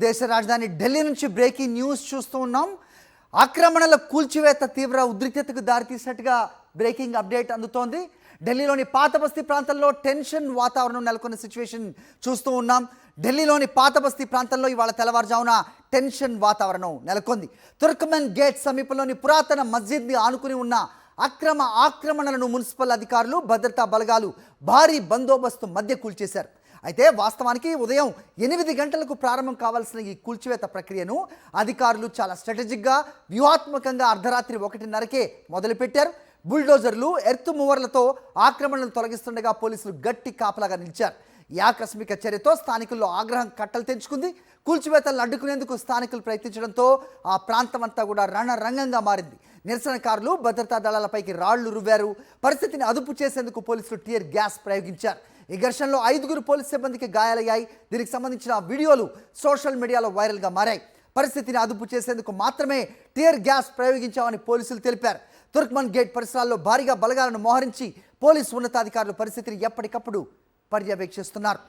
దేశ రాజధాని ఢిల్లీ నుంచి బ్రేకింగ్ న్యూస్ చూస్తూ ఉన్నాం. ఆక్రమణల కూల్చివేత తీవ్ర ఉద్రిక్తతకు దారితీసినట్టుగా బ్రేకింగ్ అప్డేట్ అందుతోంది. ఢిల్లీలోని పాత బస్తీ ప్రాంతంలో టెన్షన్ వాతావరణం నెలకొన్న సిచ్యువేషన్ చూస్తూ ఉన్నాం. ఢిల్లీలోని పాత బస్తీ ప్రాంతంలో ఇవాళ తెల్లవారుజామున టెన్షన్ వాతావరణం నెలకొంది. తుర్కమెన్ గేట్ సమీపంలోని పురాతన మస్జిద్ని ఆనుకుని ఉన్న ఆక్రమణలను మున్సిపల్ అధికారులు, భద్రతా బలగాలు భారీ బందోబస్తు మధ్య కూల్చేశారు. అయితే వాస్తవానికి ఉదయం 8 గంటలకు ప్రారంభం కావాల్సిన ఈ కూల్చివేత ప్రక్రియను అధికారులు చాలా స్ట్రాటజిక్గా, వ్యూహాత్మకంగా అర్ధరాత్రి 1:30కే మొదలుపెట్టారు. బుల్డోజర్లు, ఎర్త్ మూవర్లతో ఆక్రమణలను తొలగిస్తుండగా పోలీసులు గట్టి కాపలాగా నిలిచారు. ఈ ఆకస్మిక చర్యతో స్థానికుల్లో ఆగ్రహం కట్టలు తెంచుకుంది. కూల్చివేతలను అడ్డుకునేందుకు స్థానికులు ప్రయత్నించడంతో ఆ ప్రాంతం అంతా కూడా రణరంగంగా మారింది. నిరసనకారులు భద్రతా దళాలపైకి రాళ్లు రువ్వారు. పరిస్థితిని అదుపు చేసేందుకు పోలీసులు టియర్ గ్యాస్ ప్రయోగించారు. ఈ ఘర్షణలో 5 పోలీసు సిబ్బందికి గాయాలయ్యాయి. దీనికి సంబంధించిన వీడియోలు సోషల్ మీడియాలో వైరల్గా మారాయి. పరిస్థితిని అదుపు చేసేందుకు మాత్రమే టియర్ గ్యాస్ ప్రయోగించామని పోలీసులు తెలిపారు. తుర్క్మన్ గేట్ పరిసరాల్లో భారీగా బలగాలను మోహరించి పోలీసు ఉన్నతాధికారులు పరిస్థితిని ఎప్పటికప్పుడు పర్యవేక్షిస్తున్నారు.